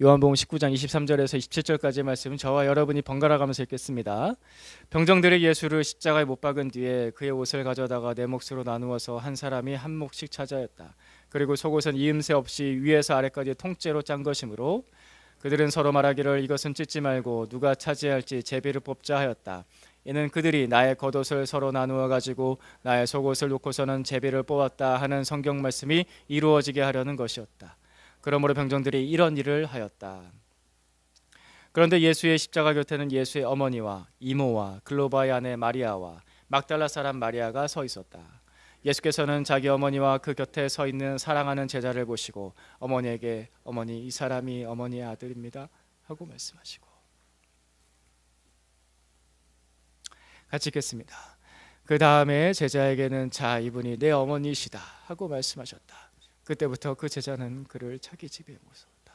요한복음 19장 23절에서 27절까지의 말씀 저와 여러분이 번갈아 가면서 읽겠습니다. 병정들이 예수를 십자가에 못 박은 뒤에 그의 옷을 가져다가 네 몫으로 나누어서 한 사람이 한 몫씩 차지하였다. 그리고 속옷은 이음새 없이 위에서 아래까지 통째로 짠 것이므로 그들은 서로 말하기를 이것은 찢지 말고 누가 차지할지 제비를 뽑자 하였다. 이는 그들이 나의 겉옷을 서로 나누어 가지고 나의 속옷을 놓고서는 제비를 뽑았다 하는 성경 말씀이 이루어지게 하려는 것이었다. 그러므로 병정들이 이런 일을 하였다. 그런데 예수의 십자가 곁에는 예수의 어머니와 이모와 글로바의 아내 마리아와 막달라 사람 마리아가 서 있었다. 예수께서는 자기 어머니와 그 곁에 서 있는 사랑하는 제자를 보시고 어머니에게 어머니 이 사람이 어머니의 아들입니다 하고 말씀하시고 같이 읽겠습니다. 그 다음에 제자에게는 자 이분이 내 어머니시다 하고 말씀하셨다. 그때부터 그 제자는 그를 자기 집에 모셨다.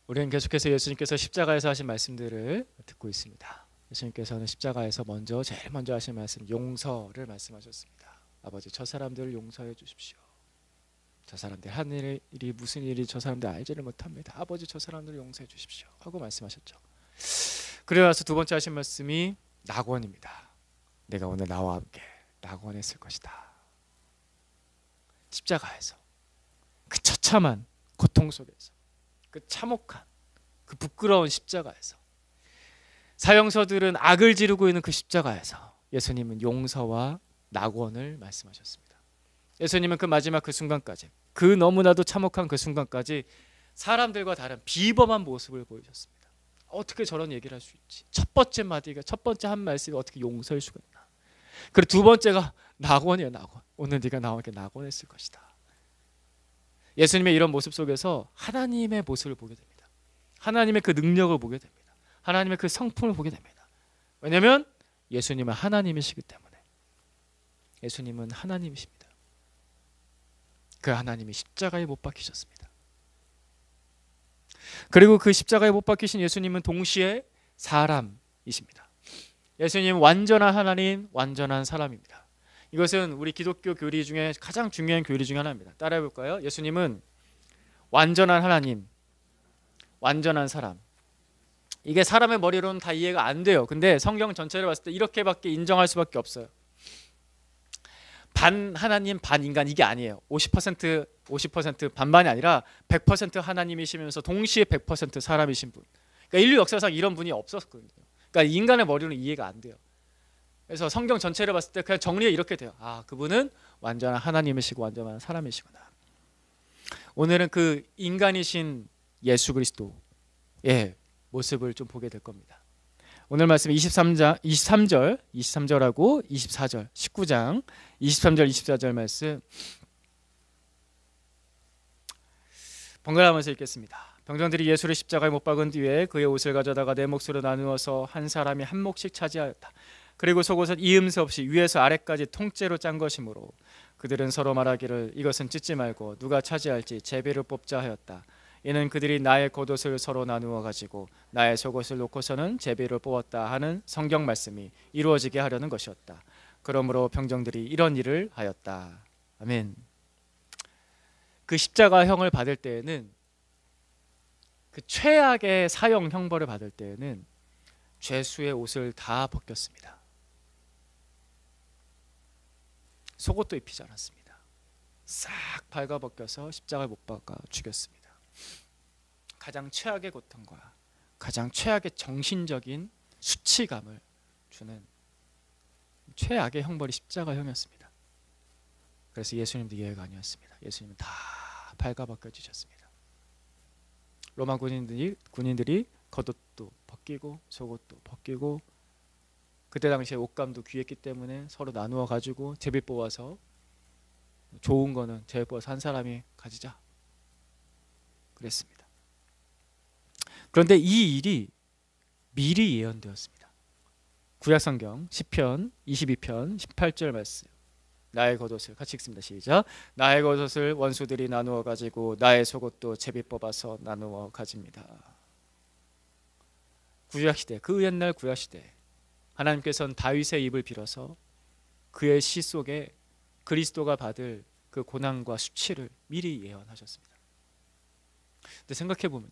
우리는 계속해서 예수님께서 십자가에서 하신 말씀들을 듣고 있습니다. 예수님께서는 십자가에서 제일 먼저 하신 말씀 용서를 말씀하셨습니다. 아버지 저 사람들을 용서해 주십시오. 저 사람들 한 일이 무슨 일이 저 사람들 알지를 못합니다. 아버지 저 사람들을 용서해 주십시오 하고 말씀하셨죠. 그리고 나서 두 번째 하신 말씀이 낙원입니다. 내가 오늘 나와 함께 낙원에 있을 것이다. 십자가에서 그 처참한 고통 속에서 그 참혹한 그 부끄러운 십자가에서 사형서들은 악을 지르고 있는 그 십자가에서 예수님은 용서와 낙원을 말씀하셨습니다. 예수님은 그 마지막 그 순간까지 그 너무나도 참혹한 그 순간까지 사람들과 다른 비범한 모습을 보이셨습니다. 어떻게 저런 얘기를 할 수 있지? 첫 번째 마디가 첫 번째 한 말씀이 어떻게 용서할 수가 있나? 그리고 두 번째가 낙원이에요. 낙원. 오늘 네가 나와 함께 낙원에 있을 것이다. 예수님의 이런 모습 속에서 하나님의 모습을 보게 됩니다. 하나님의 그 능력을 보게 됩니다. 하나님의 그 성품을 보게 됩니다. 왜냐하면 예수님은 하나님이시기 때문에. 예수님은 하나님이십니다. 그 하나님이 십자가에 못 박히셨습니다. 그리고 그 십자가에 못 박히신 예수님은 동시에 사람이십니다. 예수님은 완전한 하나님, 완전한 사람입니다. 이것은 우리 기독교 교리 중에 가장 중요한 교리 중 하나입니다. 따라해 볼까요? 예수님은 완전한 하나님, 완전한 사람. 이게 사람의 머리로는 다 이해가 안 돼요. 근데 성경 전체를 봤을 때 이렇게밖에 인정할 수밖에 없어요. 반 하나님 반 인간 이게 아니에요. 50% 반반이 아니라 100% 하나님이시면서 동시에 100% 사람이신 분. 그러니까 인류 역사상 이런 분이 없었거든요. 그러니까 인간의 머리로는 이해가 안 돼요. 그래서 성경 전체를 봤을 때 그냥 정리가 이렇게 돼요. 아, 그분은 완전한 하나님이시고 완전한 사람이시구나. 오늘은 그 인간이신 예수 그리스도의 모습을 좀 보게 될 겁니다. 오늘 말씀 23절하고 24절, 19장 23절, 24절 말씀 번갈아가면서 읽겠습니다. 병정들이 예수를 십자가에 못 박은 뒤에 그의 옷을 가져다가 네 몫으로 나누어서 한 사람이 한 몫씩 차지하였다. 그리고 속옷은 이음새 없이 위에서 아래까지 통째로 짠 것이므로 그들은 서로 말하기를 이것은 찢지 말고 누가 차지할지 제비를 뽑자 하였다. 이는 그들이 나의 겉옷을 서로 나누어 가지고 나의 속옷을 놓고서는 제비를 뽑았다 하는 성경 말씀이 이루어지게 하려는 것이었다. 그러므로 병정들이 이런 일을 하였다. 아멘. 그 십자가형을 받을 때에는 그 최악의 사형 형벌을 받을 때에는 죄수의 옷을 다 벗겼습니다. 속옷도 입히지 않았습니다. 싹 발가벗겨서 십자가에 못 박아 죽였습니다. 가장 최악의 고통과 가장 최악의 정신적인 수치감을 주는 최악의 형벌이 십자가형이었습니다. 그래서 예수님도 예외가 아니었습니다. 예수님은 다 발가벗겨지셨습니다. 로마 군인들이 겉옷도 벗기고 속옷도 벗기고 그때 당시에 옷감도 귀했기 때문에 서로 나누어 가지고 제비 뽑아서 좋은 거는 제비 뽑아서 한 사람이 가지자 그랬습니다. 그런데 이 일이 미리 예언되었습니다. 구약성경 시편 22편 18절 말씀 나의 겉옷을 같이 읽습니다. 시작. 나의 겉옷을 원수들이 나누어 가지고 나의 속옷도 제비 뽑아서 나누어 가집니다. 구약시대 그 옛날 구약시대 하나님께서는 다윗의 입을 빌어서 그의 시 속에 그리스도가 받을 그 고난과 수치를 미리 예언하셨습니다. 근데 생각해 보면요,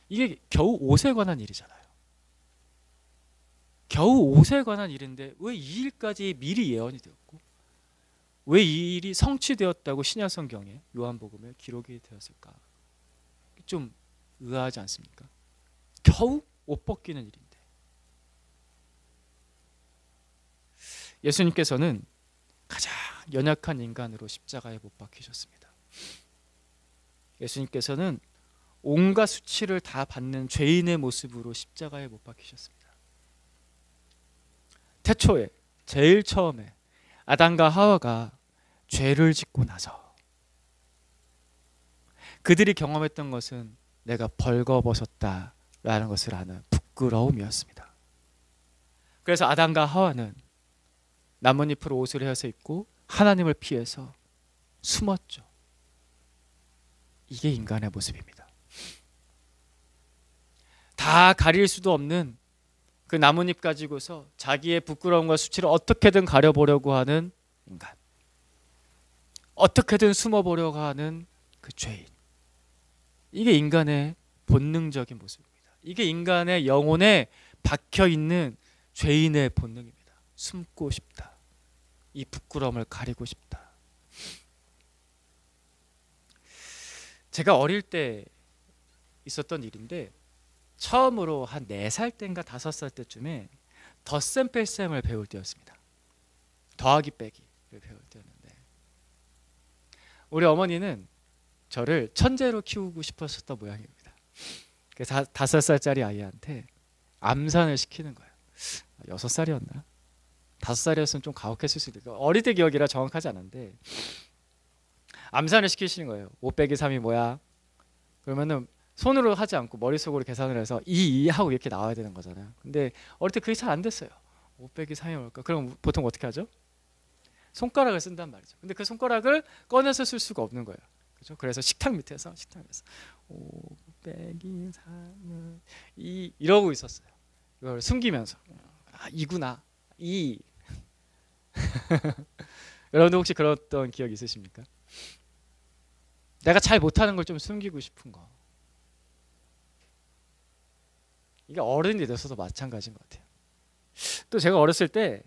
이게 겨우 옷에 관한 일이잖아요. 겨우 옷에 관한 일인데 왜 이 일까지 미리 예언이 되었고 왜 이 일이 성취되었다고 신약 성경에 요한복음에 기록이 되었을까? 좀 의아하지 않습니까? 겨우 옷 벗기는 일인데 예수님께서는 가장 연약한 인간으로 십자가에 못 박히셨습니다. 예수님께서는 온갖 수치를 다 받는 죄인의 모습으로 십자가에 못 박히셨습니다. 태초에 제일 처음에 아담과 하와가 죄를 짓고 나서 그들이 경험했던 것은 내가 벌거벗었다라는 것을 아는 부끄러움이었습니다. 그래서 아담과 하와는 나뭇잎으로 옷을 헤어서 입고 하나님을 피해서 숨었죠. 이게 인간의 모습입니다. 다 가릴 수도 없는 그 나뭇잎 가지고서 자기의 부끄러움과 수치를 어떻게든 가려보려고 하는 인간, 어떻게든 숨어보려고 하는 그 죄인, 이게 인간의 본능적인 모습입니다. 이게 인간의 영혼에 박혀있는 죄인의 본능입니다. 숨고 싶다, 이 부끄러움을 가리고 싶다. 제가 어릴 때 있었던 일인데 처음으로 한 4살 때인가 5살 때쯤에 덧셈 뺄셈을 배울 때였습니다. 더하기 빼기를 배울 때였는데 우리 어머니는 저를 천재로 키우고 싶었었던 모양입니다. 그래서 5살짜리 아이한테 암산을 시키는 거예요. 6살이었나? 5살이었으면 좀 가혹했을 수도 있고 어릴 때 기억이라 정확하지 않은데 암산을 시키시는 거예요. 5 빼기 3이 뭐야? 그러면은 손으로 하지 않고 머릿속으로 계산을 해서 2 하고 이렇게 나와야 되는 거잖아요. 근데 어릴 때 그게 잘 안 됐어요. 5 빼기 3이 뭘까? 그럼 보통 어떻게 하죠? 손가락을 쓴단 말이죠. 근데 그 손가락을 꺼내서 쓸 수가 없는 거예요. 그렇죠? 그래서 식탁에서 5 빼기 3은 2 이러고 있었어요. 이걸 숨기면서 2구나 2. 여러분들 혹시 그랬던 기억 있으십니까? 내가 잘 못하는 걸 좀 숨기고 싶은 거. 이게 어른이 돼서도 마찬가지인 것 같아요. 또 제가 어렸을 때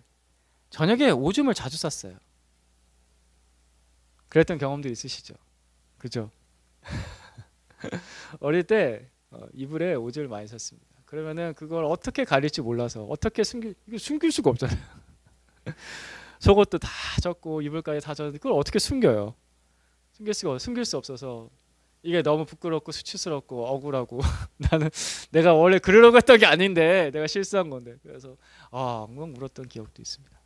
저녁에 오줌을 자주 쌌어요. 그랬던 경험도 있으시죠? 그죠? 어릴 때 이불에 오줌을 많이 쌌습니다. 그러면은 그걸 어떻게 가릴지 몰라서 어떻게 이거 숨길 수가 없잖아요. 속옷도 다 젖고 이불까지 다 젖는데 그걸 어떻게 숨겨요? 숨길 수 없어서 이게 너무 부끄럽고 수치스럽고 억울하고 나는 내가 원래 그러려고 했던 게 아닌데 내가 실수한 건데 그래서 엉엉 울었던 기억도 있습니다.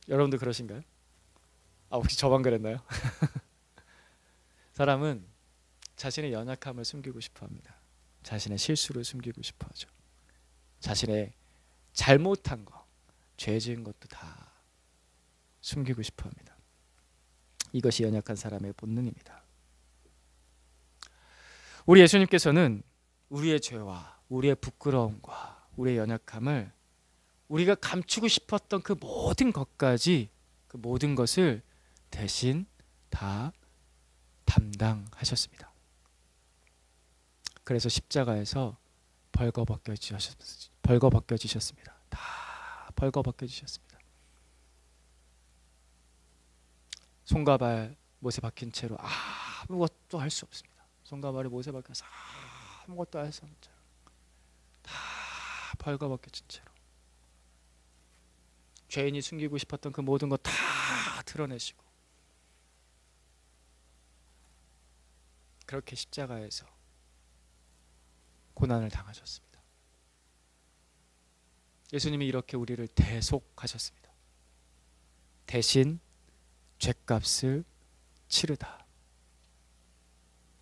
여러분도 그러신가요? 혹시 저만 그랬나요? 사람은 자신의 연약함을 숨기고 싶어합니다. 자신의 실수를 숨기고 싶어하죠. 자신의 잘못한 거, 죄 지은 것도 다 숨기고 싶어합니다. 이것이 연약한 사람의 본능입니다. 우리 예수님께서는 우리의 죄와 우리의 부끄러움과 우리의 연약함을 우리가 감추고 싶었던 그 모든 것까지 그 모든 것을 대신 다 담당하셨습니다. 그래서 십자가에서 벌거벗겨지셨습니다. 다 벌거벗겨지셨습니다. 손과 발 못에 박힌 채로 아무것도 할 수 없습니다. 손과 발이 못에 박혀서 아무것도 할 수 없는 채로 다 벌거벗겨진 채로 죄인이 숨기고 싶었던 그 모든 것 다 드러내시고 그렇게 십자가에서 고난을 당하셨습니다. 예수님이 이렇게 우리를 대속하셨습니다. 대신 죄값을 치르다.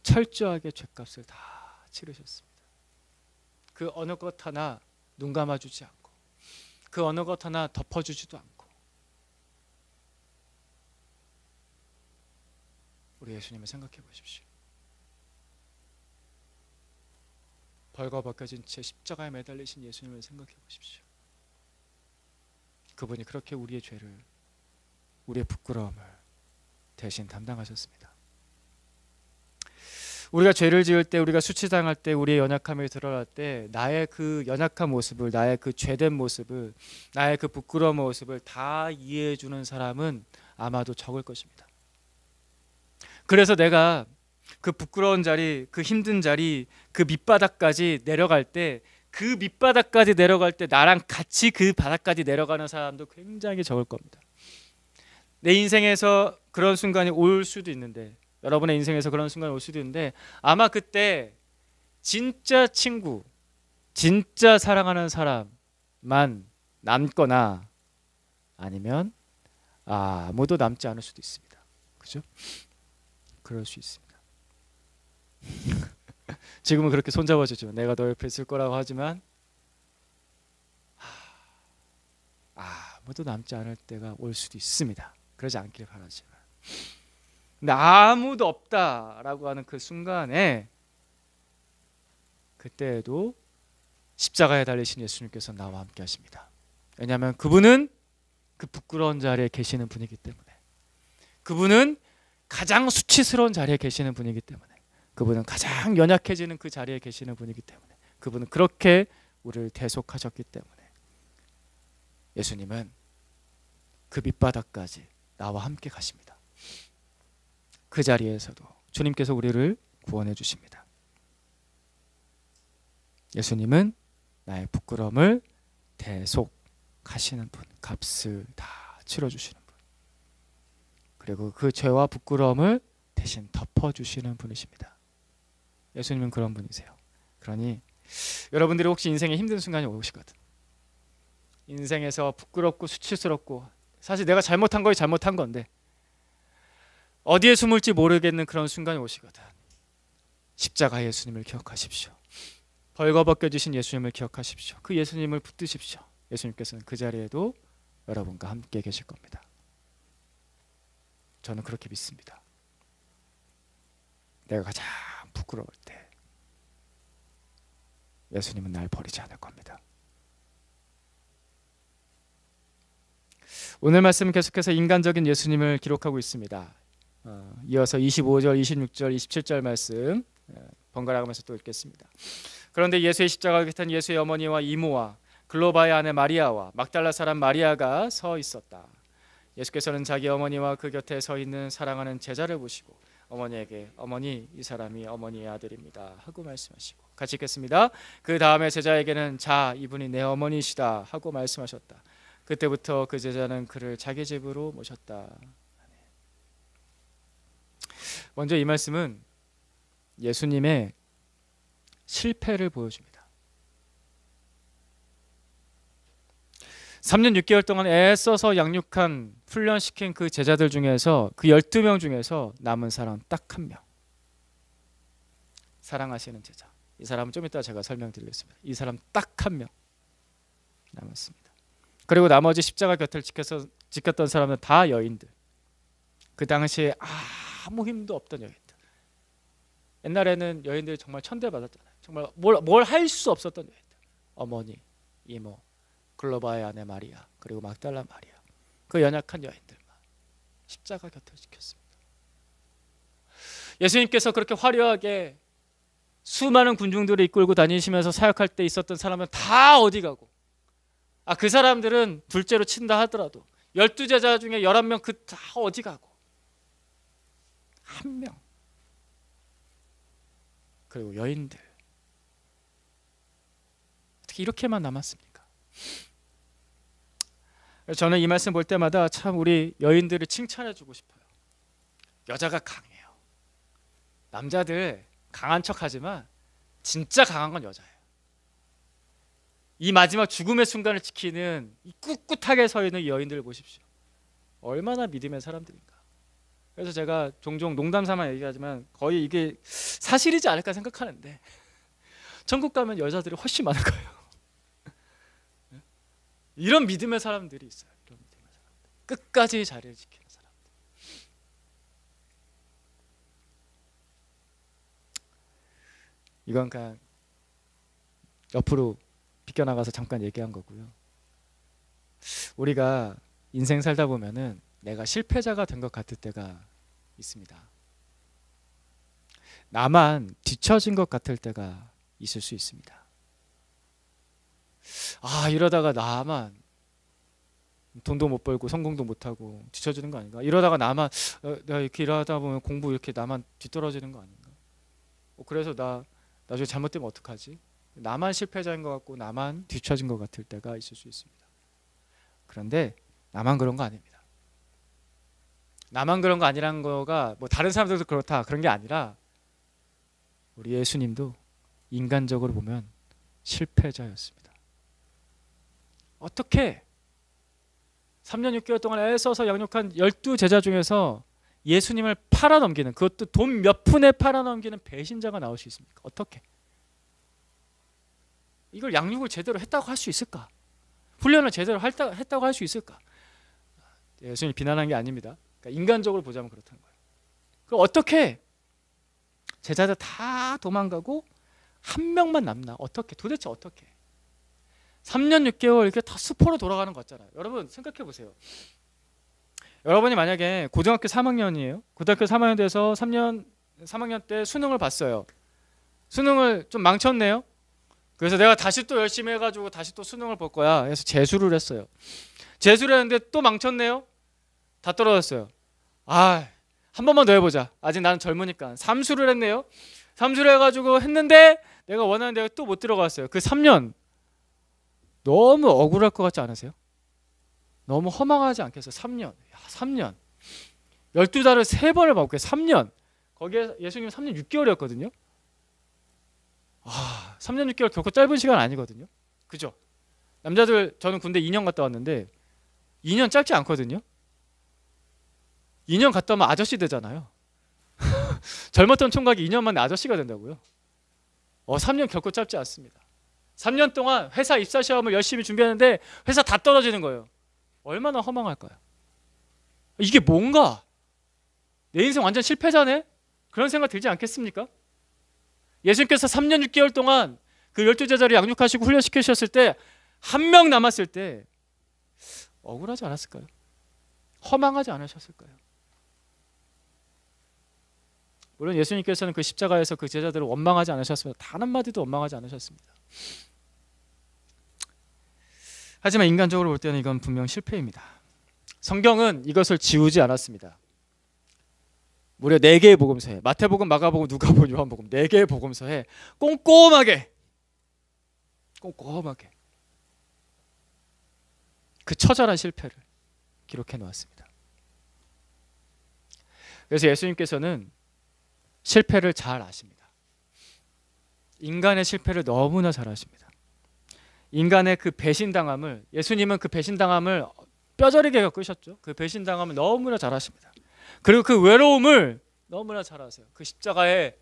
철저하게 죄값을 다 치르셨습니다. 그 어느 것 하나 눈 감아주지 않고 그 어느 것 하나 덮어주지도 않고 우리 예수님을 생각해 보십시오. 벌거벗겨진 채 십자가에 매달리신 예수님을 생각해 보십시오. 그분이 그렇게 우리의 죄를, 우리의 부끄러움을 대신 담당하셨습니다. 우리가 죄를 지을 때, 우리가 수치당할 때, 우리의 연약함에 드러날 때 나의 그 연약한 모습을, 나의 그 죄된 모습을, 나의 그 부끄러운 모습을 다 이해해 주는 사람은 아마도 적을 것입니다. 그래서 내가 그 부끄러운 자리, 그 힘든 자리, 그 밑바닥까지 내려갈 때, 그 밑바닥까지 내려갈 때 나랑 같이 그 바닥까지 내려가는 사람도 굉장히 적을 겁니다. 내 인생에서 그런 순간이 올 수도 있는데, 여러분의 인생에서 그런 순간이 올 수도 있는데, 아마 그때 진짜 친구, 진짜 사랑하는 사람만 남거나 아니면 아무도 남지 않을 수도 있습니다. 그죠? 그럴 수 있습니다. 지금은 그렇게 손잡아주죠. 내가 너 옆에 있을 거라고 하지만 아무도 남지 않을 때가 올 수도 있습니다. 그러지 않기를 바라지만, 근데 아무도 없다라고 하는 그 순간에, 그때에도 십자가에 달리신 예수님께서 나와 함께 하십니다. 왜냐하면 그분은 그 부끄러운 자리에 계시는 분이기 때문에, 그분은 가장 수치스러운 자리에 계시는 분이기 때문에, 그분은 가장 연약해지는 그 자리에 계시는 분이기 때문에, 그분은 그렇게 우리를 대속하셨기 때문에 예수님은 그 밑바닥까지 나와 함께 가십니다. 그 자리에서도 주님께서 우리를 구원해 주십니다. 예수님은 나의 부끄러움을 대속하시는 분, 값을 다 치러주시는 분, 그리고 그 죄와 부끄러움을 대신 덮어주시는 분이십니다. 예수님은 그런 분이세요. 그러니 여러분들이 혹시 인생에 힘든 순간이 오시거든, 인생에서 부끄럽고 수치스럽고 사실 내가 잘못한 거에 잘못한 건데 어디에 숨을지 모르겠는 그런 순간이 오시거든, 십자가 예수님을 기억하십시오. 벌거벗겨지신 예수님을 기억하십시오. 그 예수님을 붙드십시오. 예수님께서는 그 자리에도 여러분과 함께 계실 겁니다. 저는 그렇게 믿습니다. 내가 가장 부끄러울 때 예수님은 날 버리지 않을 겁니다. 오늘 말씀은 계속해서 인간적인 예수님을 기록하고 있습니다. 이어서 25절, 26절, 27절 말씀 번갈아 가면서 또 읽겠습니다. 그런데 예수의 십자가 곁엔 예수의 어머니와 이모와 글로바의 아내 마리아와 막달라 사람 마리아가 서 있었다. 예수께서는 자기 어머니와 그 곁에 서 있는 사랑하는 제자를 보시고 어머니에게 어머니, 이 사람이 어머니의 아들입니다 하고 말씀하시고, 같이 읽겠습니다. 그 다음에 제자에게는 자, 이분이 내 어머니시다 하고 말씀하셨다. 그때부터 그 제자는 그를 자기 집으로 모셨다. 먼저 이 말씀은 예수님의 실패를 보여줍니다. 3년 6개월 동안 애써서 양육한, 훈련시킨 그 제자들 중에서, 그 12명 중에서 남은 사람 딱 한 명, 사랑하시는 제자. 이 사람은 좀 이따 제가 설명드리겠습니다. 이 사람 딱 한 명 남았습니다. 그리고 나머지 십자가 곁을 지켰던 사람은 다 여인들, 그 당시에 아무 힘도 없던 여인들. 옛날에는 여인들이 정말 천대받았잖아요. 정말 뭘 할 수 없었던 여인들. 어머니, 이모, 글로바의 아내 마리아, 그리고 막달라 마리아, 그 연약한 여인들만 십자가 곁을 지켰습니다. 예수님께서 그렇게 화려하게 수많은 군중들을 이끌고 다니시면서 사역할 때 있었던 사람은 다 어디 가고, 그 사람들은 둘째로 친다 하더라도 12제자 중에 11명 그 다 어디 가고, 한 명, 그리고 여인들, 어떻게 이렇게만 남았습니까? 저는 이 말씀 볼 때마다 참 우리 여인들을 칭찬해주고 싶어요. 여자가 강해요. 남자들 강한 척하지만 진짜 강한 건 여자예요. 이 마지막 죽음의 순간을 지키는 이 꿋꿋하게 서 있는 이 여인들을 보십시오. 얼마나 믿음의 사람들인가. 그래서 제가 종종 농담삼아 얘기하지만 거의 이게 사실이지 않을까 생각하는데, 천국 가면 여자들이 훨씬 많을 거예요. 이런 믿음의 사람들이 있어요. 이런 믿음의 사람들, 끝까지 자리를 지키는 사람들. 이건 그냥 옆으로 비껴나가서 잠깐 얘기한 거고요. 우리가 인생 살다 보면은 내가 실패자가 된 것 같을 때가 있습니다. 나만 뒤처진 것 같을 때가 있을 수 있습니다. 이러다가 나만 돈도 못 벌고 성공도 못 하고 뒤처지는 거 아닌가? 이러다가 나만 내가 이렇게 일하다 보면 공부 이렇게 나만 뒤떨어지는 거 아닌가? 그래서 나 나중에 잘못되면 어떡하지? 나만 실패자인 것 같고 나만 뒤처진 것 같을 때가 있을 수 있습니다. 그런데 나만 그런 거 아닙니다. 나만 그런 거 아니라는 거가 뭐 다른 사람들도 그렇다 그런 게 아니라 우리 예수님도 인간적으로 보면 실패자였습니다. 어떻게 3년 6개월 동안 애써서 양육한 12제자 중에서 예수님을 팔아넘기는, 그것도 돈 몇 푼에 팔아넘기는 배신자가 나올 수 있습니까? 어떻게? 이걸 양육을 제대로 했다고 할 수 있을까? 훈련을 제대로 했다고 할 수 있을까? 예수님 비난한 게 아닙니다. 그러니까 인간적으로 보자면 그렇다는 거예요. 그럼 어떻게 제자들 다 도망가고 한 명만 남나? 어떻게? 도대체 어떻게? 3년 6개월 이렇게 다 수포로 돌아가는 거 같잖아요. 여러분 생각해 보세요. 여러분이 만약에 고등학교 3학년이에요. 고등학교 3학년 돼서 3학년 때 수능을 봤어요. 수능을 좀 망쳤네요. 그래서 내가 다시 또 열심히 해가지고 다시 또 수능을 볼 거야. 그래서 재수를 했어요. 재수를 했는데 또 망쳤네요. 다 떨어졌어요. 한 번만 더 해보자. 아직 나는 젊으니까. 삼수를 했네요. 삼수를 해가지고 했는데 내가 원하는 데가 또 못 들어갔어요. 그 3년 너무 억울할 것 같지 않으세요? 너무 허망하지 않겠어요? 3년. 3년. 12달을 3번을 받고 3년. 거기에 예수님 3년 6개월이었거든요. 3년 6개월 결코 짧은 시간 아니거든요. 그죠? 남자들, 저는 군대 2년 갔다 왔는데 2년 짧지 않거든요. 2년 갔다 오면 아저씨 되잖아요. 젊었던 총각이 2년 만에 아저씨가 된다고요? 3년 결코 짧지 않습니다. 3년 동안 회사 입사 시험을 열심히 준비하는데 회사 다 떨어지는 거예요. 얼마나 허망할까요? 이게 뭔가? 내 인생 완전 실패자네? 그런 생각 들지 않겠습니까? 예수님께서 3년 6개월 동안 그 12제자를 양육하시고 훈련시키셨을 때 한 명 남았을 때 억울하지 않았을까요? 허망하지 않으셨을까요? 물론 예수님께서는 그 십자가에서 그 제자들을 원망하지 않으셨습니다. 단 한마디도 원망하지 않으셨습니다. 하지만 인간적으로 볼 때는 이건 분명 실패입니다. 성경은 이것을 지우지 않았습니다. 무려 4개의 복음서에, 마태복음, 마가복음, 누가복음, 요한복음 4개의 복음서에 꼼꼼하게 그 처절한 실패를 기록해 놓았습니다. 그래서 예수님께서는 실패를 잘 아십니다. 인간의 실패를 너무나 잘 아십니다. 인간의 그 배신당함을, 예수님은 그 배신당함을 뼈저리게 겪으셨죠. 그 배신당함을 너무나 잘 아십니다. 그리고 그 외로움을 너무나 잘 아세요. 그 십자가에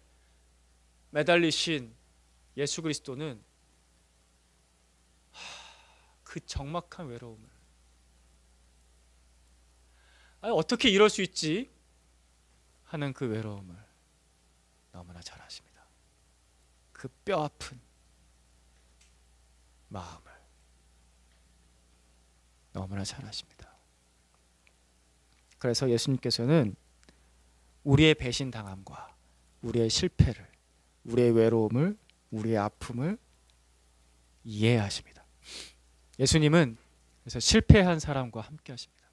매달리신 예수 그리스도는 그 적막한 외로움을, 어떻게 이럴 수 있지 하는 그 외로움을 너무나 잘 아십니다. 그 뼈아픈 마음을 너무나 잘 아십니다. 그래서 예수님께서는 우리의 배신당함과 우리의 실패를, 우리의 외로움을, 우리의 아픔을 이해하십니다. 예수님은 그래서 실패한 사람과 함께 하십니다.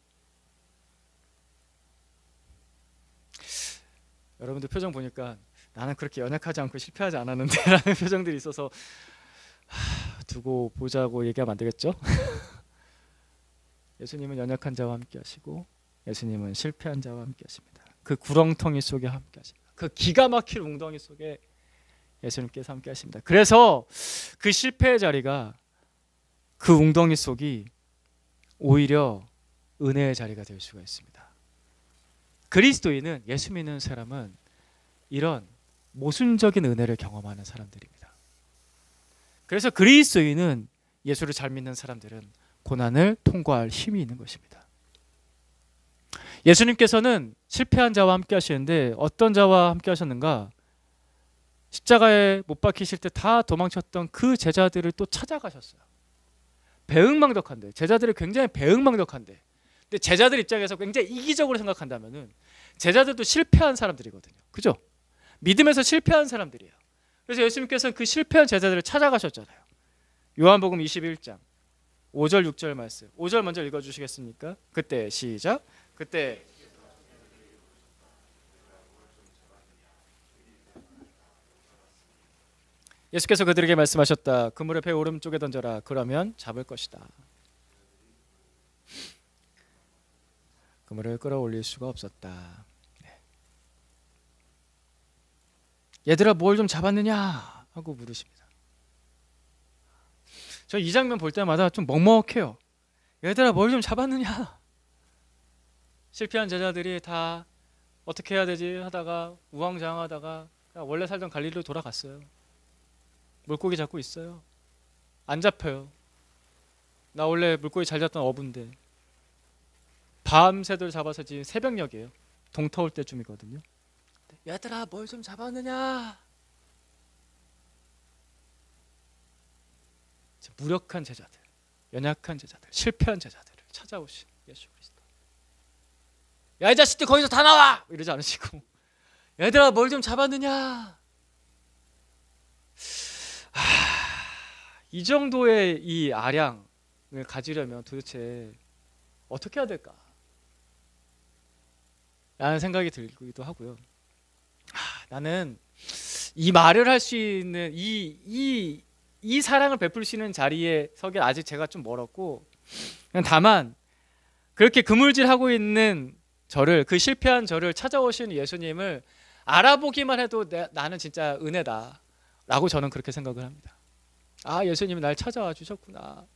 여러분들 표정 보니까 나는 그렇게 연약하지 않고 실패하지 않았는데 라는 표정들이 있어서 두고 보자고 얘기하면 안 되겠죠? 예수님은 연약한 자와 함께 하시고 예수님은 실패한 자와 함께 하십니다. 그 구렁텅이 속에 함께 하십니다. 그 기가 막힐 웅덩이 속에 예수님께서 함께 하십니다. 그래서 그 실패의 자리가, 그 웅덩이 속이 오히려 은혜의 자리가 될 수가 있습니다. 그리스도인은, 예수 믿는 사람은 이런 모순적인 은혜를 경험하는 사람들입니다. 그래서 그리스도인은, 예수를 잘 믿는 사람들은 고난을 통과할 힘이 있는 것입니다. 예수님께서는 실패한 자와 함께 하시는데 어떤 자와 함께 하셨는가? 십자가에 못 박히실 때 다 도망쳤던 그 제자들을 또 찾아가셨어요. 배응망덕한데, 제자들이 굉장히 배응망덕한데, 근데 제자들 입장에서 굉장히 이기적으로 생각한다면은 제자들도 실패한 사람들이거든요. 그죠? 믿음에서 실패한 사람들이에요. 그래서 예수님께서는 그 실패한 제자들을 찾아가셨잖아요. 요한복음 21장 5절 6절 말씀. 5절 먼저 읽어주시겠습니까? 그때 시작. 그때 예수께서 그들에게 말씀하셨다. 그물을 배 오른쪽에 던져라. 그러면 잡을 것이다. 그물을 끌어올릴 수가 없었다. 얘들아 뭘 좀 잡았느냐 하고 물으십니다. 저 이 장면 볼 때마다 좀 먹먹해요. 얘들아 뭘 좀 잡았느냐. 실패한 제자들이 다 어떻게 해야 되지 하다가 우왕좌왕하다가 원래 살던 갈릴리로 돌아갔어요. 물고기 잡고 있어요. 안 잡혀요. 나 원래 물고기 잘 잡던 어부인데. 밤새도록 잡아서 지금 새벽녘이에요. 동터올 때쯤이거든요. 얘들아 뭘 좀 잡았느냐. 무력한 제자들, 연약한 제자들, 실패한 제자들을 찾아오신 예수 그리스도. 야 이 자식들 거기서 다 나와! 이러지 않으시고 얘들아 뭘 좀 잡았느냐. 이 정도의 이 아량을 가지려면 도대체 어떻게 해야 될까? 라는 생각이 들기도 하고요. 나는 이 말을 할 수 있는 이 사랑을 베풀 수 있는 자리에 서기 아직 제가 좀 멀었고, 다만 그렇게 그물질하고 있는 저를, 그 실패한 저를 찾아오신 예수님을 알아보기만 해도 나는 진짜 은혜다 라고 저는 그렇게 생각을 합니다. 아, 예수님이 날 찾아와 주셨구나.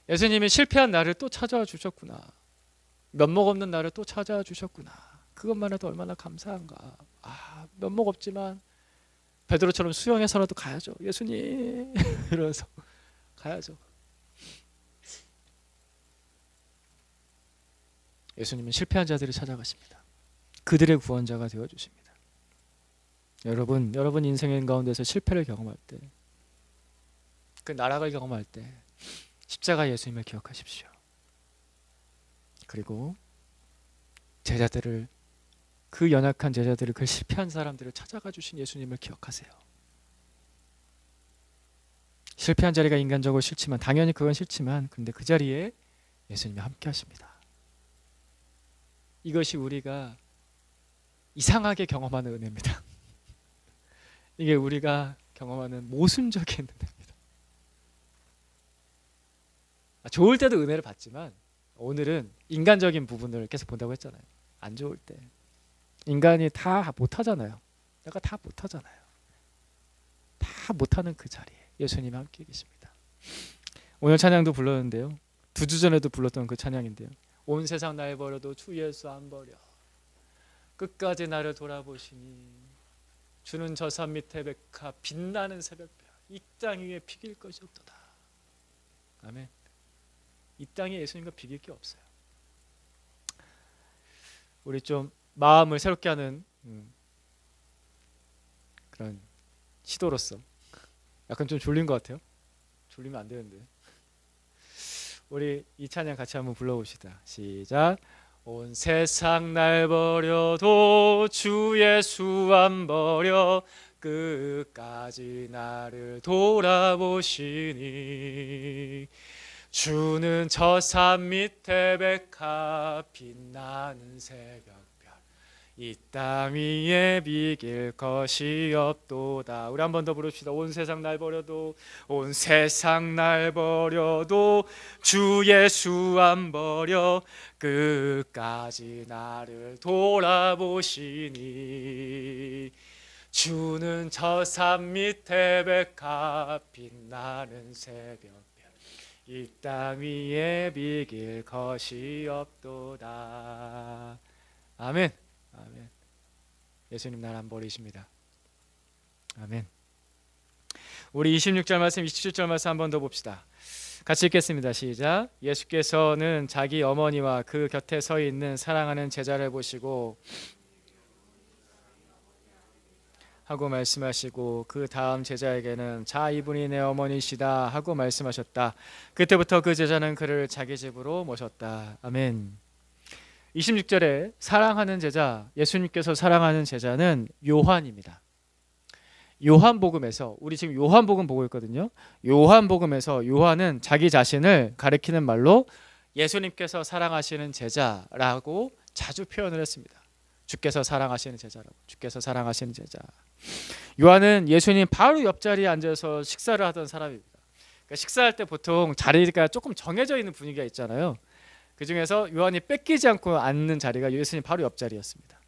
예수님이 실패한 나를 또 찾아와 주셨구나. 면목 없는 나를 또 찾아와 주셨구나. 그것만 해도 얼마나 감사한가. 아, 면목 없지만 베드로처럼 수영해서라도 가야죠. 예수님 이러면서 가야죠. 예수님은 실패한 자들을 찾아가십니다. 그들의 구원자가 되어주십니다. 여러분 인생의 가운데서 실패를 경험할 때, 그 나락을 경험할 때 십자가 예수님을 기억하십시오. 그리고 제자들을, 그 연약한 제자들을, 그 실패한 사람들을 찾아가 주신 예수님을 기억하세요. 실패한 자리가 인간적으로 싫지만, 당연히 그건 싫지만, 근데 그 자리에 예수님이 함께 하십니다. 이것이 우리가 이상하게 경험하는 은혜입니다. 이게 우리가 경험하는 모순적인 은혜입니다. 좋을 때도 은혜를 받지만 오늘은 인간적인 부분을 계속 본다고 했잖아요. 안 좋을 때 인간이 다 못하잖아요. 내가 다 못하잖아요. 다 못하는 그 자리에 예수님이 함께 계십니다. 오늘 찬양도 불렀는데요. 2주 전에도 불렀던 그 찬양인데요. 온 세상 날 버려도 주 예수 안 버려. 끝까지 나를 돌아보시니 주는 저 산 밑에 백화 빛나는 새벽별. 이 땅 위에 비길 것이 없도다. 아멘. 이 땅에 예수님과 비길 게 없어요. 우리 좀 마음을 새롭게 하는 그런 시도로서 약간 좀 졸린 것 같아요. 졸리면 안 되는데. 우리 이 찬양 같이 한번 불러봅시다. 시작. 온 세상 날 버려도 주 예수 안 버려. 끝까지 나를 돌아보시니 주는 저 산 밑에 백합 빛나는 새벽별. 이 땅 위에 비길 것이 없도다. 우리 한 번 더 부릅시다. 온 세상 날 버려도, 온 세상 날 버려도 주 예수 안 버려. 끝까지 나를 돌아보시니 주는 저 산 밑에 백합 빛나는 새벽별. 이 땅 위에 비길 것이 없도다. 아멘. 아멘. 예수님 날 안 버리십니다. 아멘. 우리 26절 말씀, 27절 말씀 한 번 더 봅시다. 같이 읽겠습니다. 시작. 예수께서는 자기 어머니와 그 곁에 서 있는 사랑하는 제자를 보시고 하고 말씀하시고 그 다음 제자에게는 자 이분이 내 어머니시다 하고 말씀하셨다. 그때부터 그 제자는 그를 자기 집으로 모셨다. 아멘. 26절에 사랑하는 제자, 예수님께서 사랑하는 제자는 요한입니다. 요한복음에서, 우리 지금 요한복음 보고 있거든요. 요한복음에서 요한은 자기 자신을 가리키는 말로 예수님께서 사랑하시는 제자라고 자주 표현을 했습니다. 주께서 사랑하시는 제자라고. 주께서 사랑하시는 제자. 요한은 예수님 바로 옆자리에 앉아서 식사를 하던 사람입니다. 그러니까 식사할 때 보통 자리가 조금 정해져 있는 분위기가 있잖아요. 그 중에서 요한이 뺏기지 않고 앉는 자리가 예수님 바로 옆자리였습니다.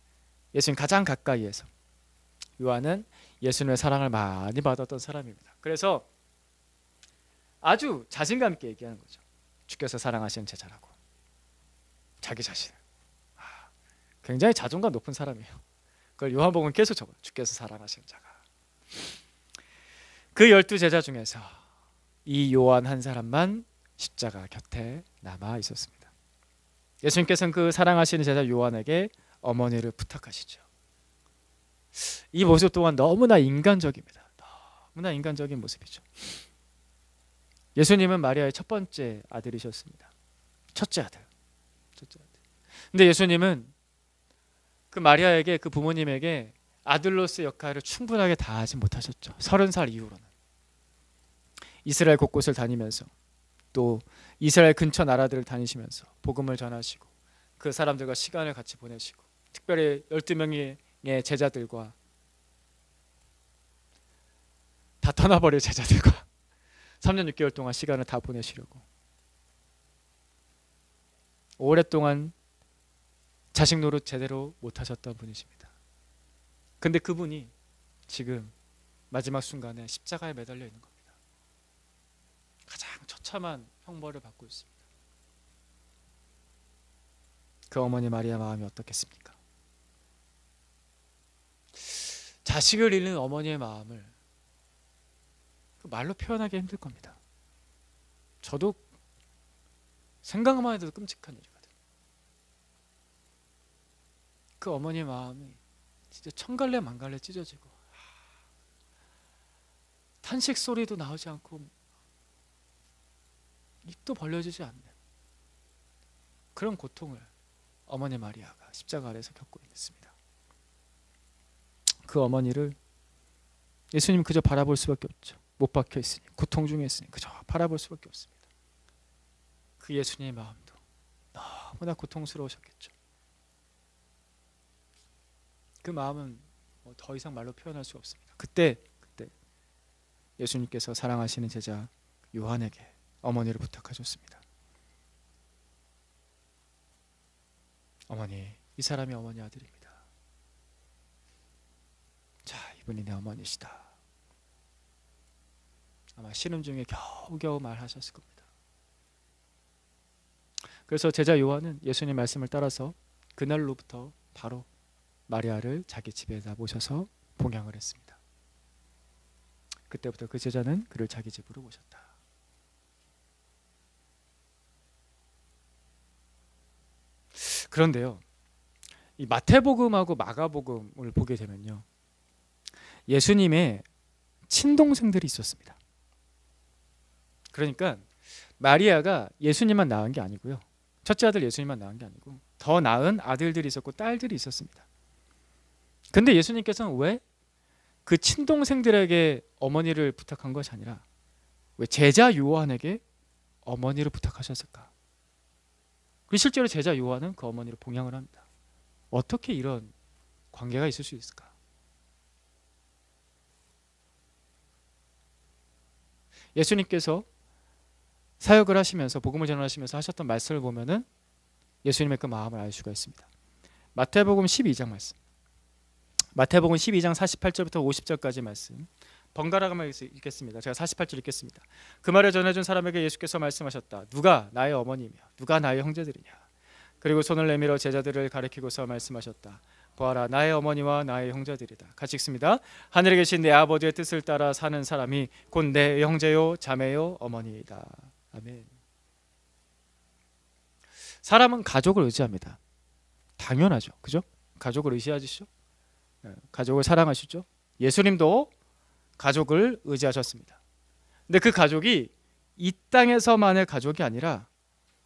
예수님 가장 가까이에서. 요한은 예수님의 사랑을 많이 받았던 사람입니다. 그래서 아주 자신감 있게 얘기하는 거죠. 주께서 사랑하시는 제자라고. 자기 자신을. 굉장히 자존감 높은 사람이에요. 그걸 요한복음은 계속 적어요. 주께서 사랑하시는 자가. 그 12제자 중에서 이 요한 한 사람만 십자가 곁에 남아 있었습니다. 예수님께서는 그 사랑하시는 제자 요한에게 어머니를 부탁하시죠. 이 모습 또한 너무나 인간적입니다. 너무나 인간적인 모습이죠. 예수님은 마리아의 첫 번째 아들이셨습니다. 첫째 아들. 근데 예수님은 그 마리아에게, 그 부모님에게 아들로서의 역할을 충분하게 다하지 못하셨죠. 30살 이후로는. 이스라엘 곳곳을 다니면서 또 이스라엘 근처 나라들을 다니시면서 복음을 전하시고 그 사람들과 시간을 같이 보내시고 특별히 12명의 제자들과 다 떠나버릴 제자들과 3년 6개월 동안 시간을 다 보내시려고 오랫동안 자식 노릇 제대로 못하셨던 분이십니다. 근데 그분이 지금 마지막 순간에 십자가에 매달려 있는 겁니다. 가장 처참한 형벌을 받고 있습니다. 그 어머니 마리아 마음이 어떻겠습니까? 자식을 잃는 어머니의 마음을 말로 표현하기 힘들 겁니다. 저도 생각만 해도 끔찍한 일이거든요. 그 어머니의 마음이 진짜 천갈래 만갈래 찢어지고 탄식 소리도 나오지 않고 입도 벌려지지 않는 그런 고통을 어머니 마리아가 십자가 아래에서 겪고 있습니다. 그 어머니를 예수님 그저 바라볼 수밖에 없죠. 못 박혀 있으니, 고통 중에 있으니 그저 바라볼 수밖에 없습니다. 그 예수님의 마음도 너무나 고통스러우셨겠죠. 그 마음은 더 이상 말로 표현할 수 없습니다. 그때 예수님께서 사랑하시는 제자 요한에게 어머니를 부탁하셨습니다. 어머니, 이 사람이 어머니 아들입니다. 자, 이분이 내 어머니시다. 아마 신음 중에 겨우겨우 말하셨을 겁니다. 그래서 제자 요한은 예수님 말씀을 따라서 그날로부터 바로 마리아를 자기 집에다 모셔서 봉양을 했습니다. 그때부터 그 제자는 그를 자기 집으로 모셨다. 그런데요, 이 마태복음하고 마가복음을 보게 되면요, 예수님의 친동생들이 있었습니다. 그러니까 마리아가 예수님만 낳은 게 아니고요, 첫째 아들 예수님만 낳은 게 아니고 더 낳은 아들들이 있었고 딸들이 있었습니다. 근데 예수님께서는 왜 그 친동생들에게 어머니를 부탁한 것이 아니라 왜 제자 요한에게 어머니를 부탁하셨을까? 그리고 실제로 제자 요한은 그 어머니를 봉양을 합니다. 어떻게 이런 관계가 있을 수 있을까? 예수님께서 사역을 하시면서 복음을 전하시면서 하셨던 말씀을 보면은 예수님의 그 마음을 알 수가 있습니다. 마태복음 12장 말씀. 마태복음 12장 48절부터 50절까지 말씀. 번갈아가며 읽겠습니다. 제가 48절 읽겠습니다. 그 말을 전해준 사람에게 예수께서 말씀하셨다. 누가 나의 어머니며 누가 나의 형제들이냐. 그리고 손을 내밀어 제자들을 가리키고서 말씀하셨다. 보아라, 나의 어머니와 나의 형제들이다. 같이 읽습니다. 하늘에 계신 내 아버지의 뜻을 따라 사는 사람이 곧 내 형제요 자매요 어머니이다. 아멘. 사람은 가족을 의지합니다. 당연하죠. 그죠? 가족을 의지하시죠? 가족을 사랑하시죠? 예수님도 가족을 의지하셨습니다. 근데 그 가족이 이 땅에서만의 가족이 아니라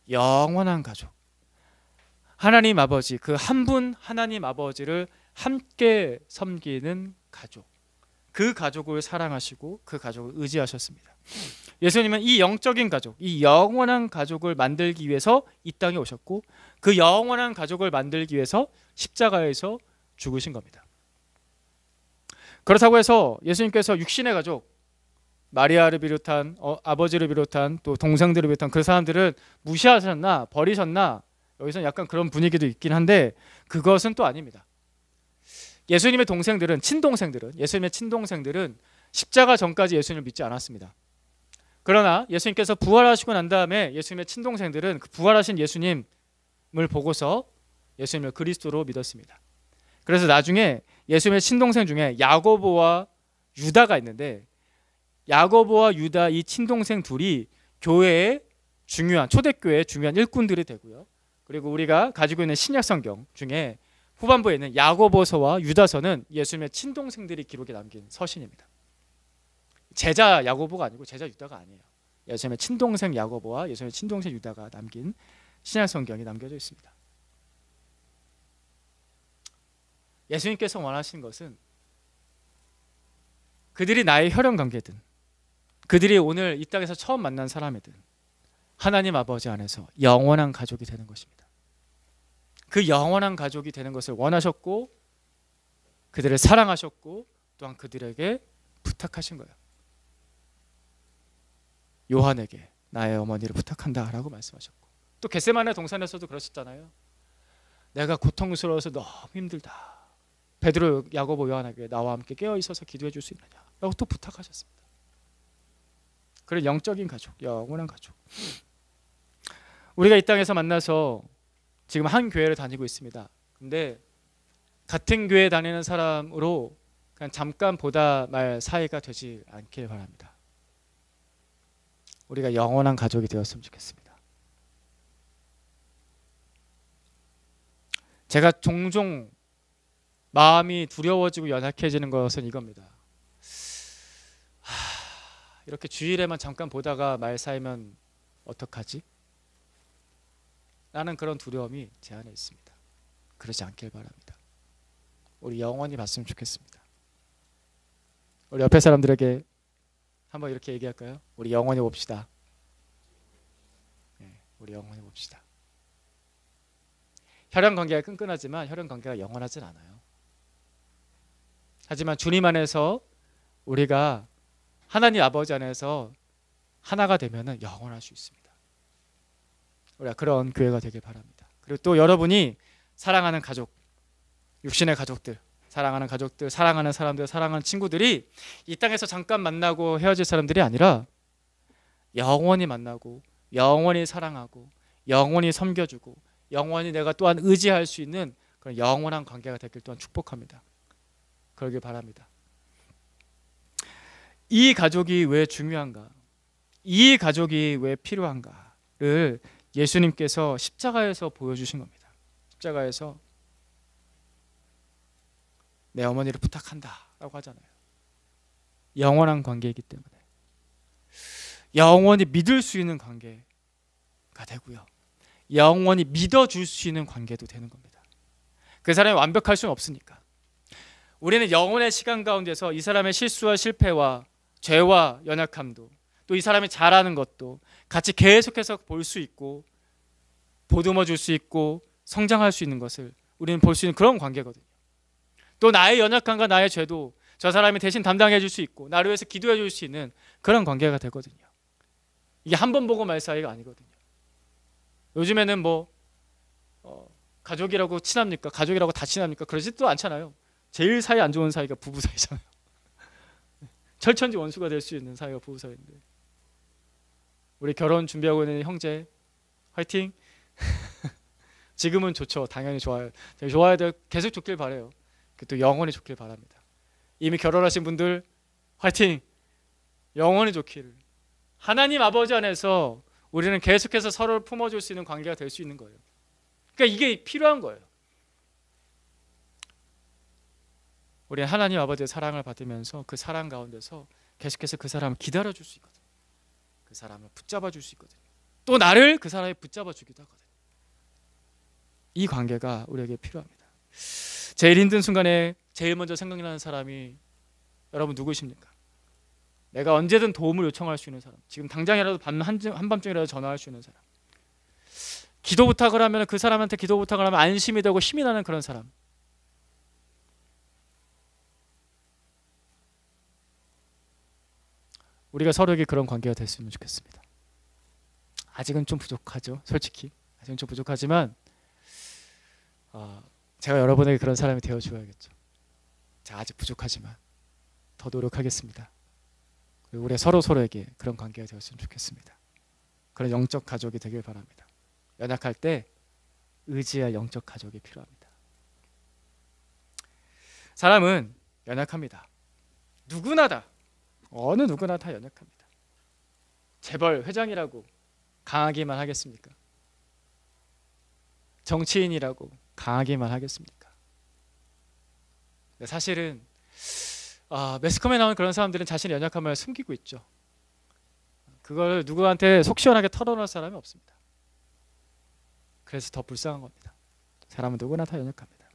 영원한 가족, 하나님 아버지, 그 한 분 하나님 아버지를 함께 섬기는 가족, 그 가족을 사랑하시고 그 가족을 의지하셨습니다. 예수님은 이 영적인 가족, 이 영원한 가족을 만들기 위해서 이 땅에 오셨고, 그 영원한 가족을 만들기 위해서 십자가에서 죽으신 겁니다. 그렇다고 해서 예수님께서 육신의 가족, 마리아를 비롯한 아버지를 비롯한 또 동생들을 비롯한 그 사람들은 무시하셨나, 버리셨나, 여기서는 약간 그런 분위기도 있긴 한데 그것은 또 아닙니다. 예수님의 동생들은, 예수님의 친동생들은 십자가 전까지 예수님을 믿지 않았습니다. 그러나 예수님께서 부활하시고 난 다음에 예수님의 친동생들은 그 부활하신 예수님을 보고서 예수님을 그리스도로 믿었습니다. 그래서 나중에 예수님의 친동생 중에 야고보와 유다가 있는데, 야고보와 유다 이 친동생 둘이 교회의 중요한, 초대교회의 중요한 일꾼들이 되고요. 그리고 우리가 가지고 있는 신약 성경 중에 후반부에 있는 야고보서와 유다서는 예수님의 친동생들이 기록에 남긴 서신입니다. 제자 야고보가 아니고 제자 유다가 아니에요. 예수님의 친동생 야고보와 예수님의 친동생 유다가 남긴 신약 성경이 남겨져 있습니다. 예수님께서 원하시는 것은 그들이 나의 혈연 관계든, 그들이 오늘 이 땅에서 처음 만난 사람이든 하나님 아버지 안에서 영원한 가족이 되는 것입니다. 그 영원한 가족이 되는 것을 원하셨고, 그들을 사랑하셨고, 또한 그들에게 부탁하신 거예요. 요한에게 나의 어머니를 부탁한다 라고 말씀하셨고, 또 겟세마네 동산에서도 그러셨잖아요. 내가 고통스러워서 너무 힘들다, 베드로, 야고보, 요한에게 나와 함께 깨어 있어서 기도해 줄 수 있느냐 라고 또 부탁하셨습니다. 그런 영적인 가족, 영원한 가족. 우리가 이 땅에서 만나서 지금 한 교회를 다니고 있습니다. 근데 같은 교회 다니는 사람으로 그냥 잠깐 보다 말 사이가 되지 않길 바랍니다. 우리가 영원한 가족이 되었으면 좋겠습니다. 제가 종종 마음이 두려워지고 연약해지는 것은 이겁니다. 이렇게 주일에만 잠깐 보다가 말 사이면 어떡하지? 라는 그런 두려움이 제 안에 있습니다. 그러지 않길 바랍니다. 우리 영원히 봤으면 좋겠습니다. 우리 옆에 사람들에게 한번 이렇게 얘기할까요? 우리 영원히 봅시다. 네, 우리 영원히 봅시다. 혈연 관계가 끈끈하지만 혈연 관계가 영원하진 않아요. 하지만 주님 안에서 우리가 하나님 아버지 안에서 하나가 되면은 영원할 수 있습니다. 우리가 그런 교회가 되길 바랍니다. 그리고 또 여러분이 사랑하는 가족, 육신의 가족들, 사랑하는 가족들, 사랑하는 사람들, 사랑하는 친구들이 이 땅에서 잠깐 만나고 헤어질 사람들이 아니라 영원히 만나고 영원히 사랑하고 영원히 섬겨주고 영원히 내가 또한 의지할 수 있는 그런 영원한 관계가 되길 또한 축복합니다. 그러길 바랍니다. 이 가족이 왜 중요한가? 이 가족이 왜 필요한가를 예수님께서 십자가에서 보여주신 겁니다. 십자가에서 내 어머니를 부탁한다 라고 하잖아요. 영원한 관계이기 때문에 영원히 믿을 수 있는 관계가 되고요, 영원히 믿어줄 수 있는 관계도 되는 겁니다. 그 사람이 완벽할 수는 없으니까 우리는 영원의 시간 가운데서 이 사람의 실수와 실패와 죄와 연약함도, 또 이 사람이 잘하는 것도 같이 계속해서 볼 수 있고 보듬어 줄 수 있고 성장할 수 있는 것을 우리는 볼 수 있는 그런 관계거든요. 또 나의 연약함과 나의 죄도 저 사람이 대신 담당해 줄 수 있고 나를 위해서 기도해 줄 수 있는 그런 관계가 되거든요. 이게 한 번 보고 말 사이가 아니거든요. 요즘에는 가족이라고 친합니까? 가족이라고 다 친합니까? 그러지도 않잖아요. 제일 사이 안 좋은 사이가 부부 사이잖아요. 철천지 원수가 될 수 있는 사이가 부부 사이인데, 우리 결혼 준비하고 있는 형제 화이팅! 지금은 좋죠. 당연히 좋아요. 좋아야 돼. 계속 좋길 바라요. 또 영원히 좋길 바랍니다. 이미 결혼하신 분들 화이팅! 영원히 좋기를. 하나님 아버지 안에서 우리는 계속해서 서로를 품어줄 수 있는 관계가 될 수 있는 거예요. 그러니까 이게 필요한 거예요. 우리는 하나님 아버지의 사랑을 받으면서 그 사랑 가운데서 계속해서 그 사람을 기다려줄 수 있거든요. 그 사람을 붙잡아줄 수 있거든요. 또 나를 그 사람이 붙잡아주기도 하거든요. 이 관계가 우리에게 필요합니다. 제일 힘든 순간에 제일 먼저 생각나는 사람이 여러분 누구십니까? 내가 언제든 도움을 요청할 수 있는 사람, 지금 당장이라도 한밤중이라도 전화할 수 있는 사람, 기도 부탁을 하면 그 사람한테 기도 부탁을 하면 안심이 되고 힘이 나는 그런 사람. 우리가 서로에게 그런 관계가 됐으면 좋겠습니다. 아직은 좀 부족하죠. 솔직히 아직은 좀 부족하지만 제가 여러분에게 그런 사람이 되어줘야겠죠. 자, 아직 부족하지만 더 노력하겠습니다. 그리고 우리 서로에게 그런 관계가 되었으면 좋겠습니다. 그런 영적 가족이 되길 바랍니다. 연약할 때 의지할 영적 가족이 필요합니다. 사람은 연약합니다. 누구나 다, 어느 누구나 다 연약합니다. 재벌 회장이라고 강하기만 하겠습니까? 정치인이라고 강하기만 하겠습니까? 사실은 매스컴에 나오는 그런 사람들은 자신의 연약함을 숨기고 있죠. 그걸 누구한테 속 시원하게 털어놓을 사람이 없습니다. 그래서 더 불쌍한 겁니다. 사람은 누구나 다 연약합니다.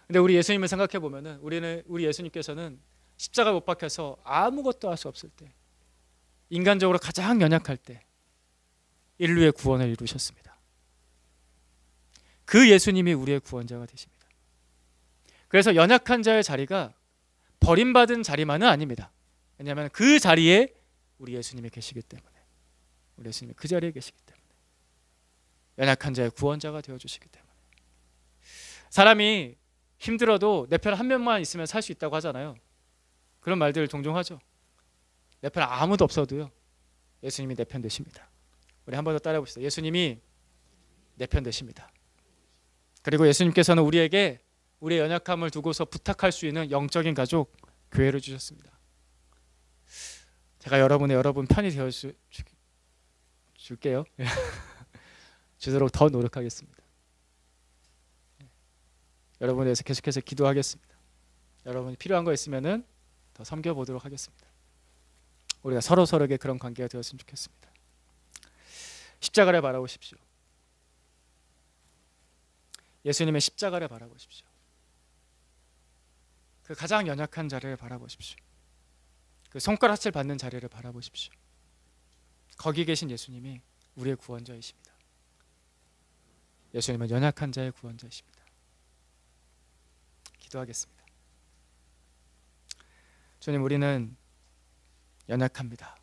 근데 우리 예수님을 생각해 보면은 우리 예수님께서는 십자가 못 박혀서 아무것도 할 수 없을 때, 인간적으로 가장 연약할 때 인류의 구원을 이루셨습니다. 그 예수님이 우리의 구원자가 되십니다. 그래서 연약한 자의 자리가 버림받은 자리만은 아닙니다. 왜냐하면 그 자리에 우리 예수님이 계시기 때문에, 우리 예수님이 그 자리에 계시기 때문에, 연약한 자의 구원자가 되어주시기 때문에. 사람이 힘들어도 내 편 한 명만 있으면 살 수 있다고 하잖아요. 그런 말들을 종종 하죠. 내 편 아무도 없어도요, 예수님이 내 편 되십니다. 우리 한 번 더 따라해 봅시다. 예수님이 내 편 되십니다. 그리고 예수님께서는 우리에게 우리의 연약함을 두고서 부탁할 수 있는 영적인 가족, 교회를 주셨습니다. 제가 여러분 편이 되어 줄게요. 주도록 더 노력하겠습니다. 여러분에 대해서 계속해서 기도하겠습니다. 여러분이 필요한 거 있으면은 더 섬겨보도록 하겠습니다. 우리가 서로에게 그런 관계가 되었으면 좋겠습니다. 십자가를 바라보십시오. 예수님의 십자가를 바라보십시오. 그 가장 연약한 자리를 바라보십시오. 그 손가락질 받는 자리를 바라보십시오. 거기 계신 예수님이 우리의 구원자이십니다. 예수님은 연약한 자의 구원자이십니다. 기도하겠습니다. 주님, 우리는 연약합니다.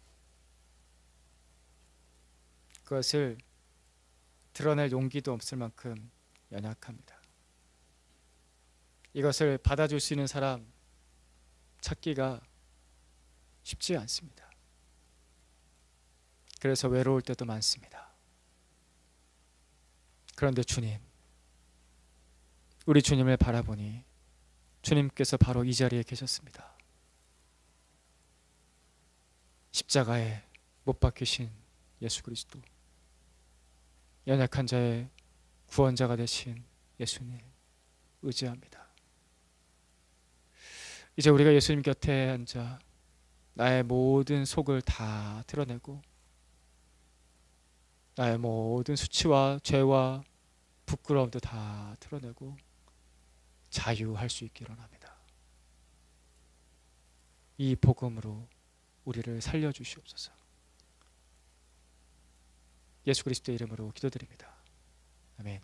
그것을 드러낼 용기도 없을 만큼 연약합니다. 이것을 받아줄 수 있는 사람 찾기가 쉽지 않습니다. 그래서 외로울 때도 많습니다. 그런데 주님, 우리 주님을 바라보니 주님께서 바로 이 자리에 계셨습니다. 십자가에 못 박히신 예수 그리스도, 연약한 자의 구원자가 되신 예수님 의지합니다. 이제 우리가 예수님 곁에 앉아 나의 모든 속을 다 드러내고 나의 모든 수치와 죄와 부끄러움도 다 드러내고 자유할 수 있기를 원합니다. 이 복음으로 우리를 살려주시옵소서. 예수 그리스도의 이름으로 기도드립니다. 아멘.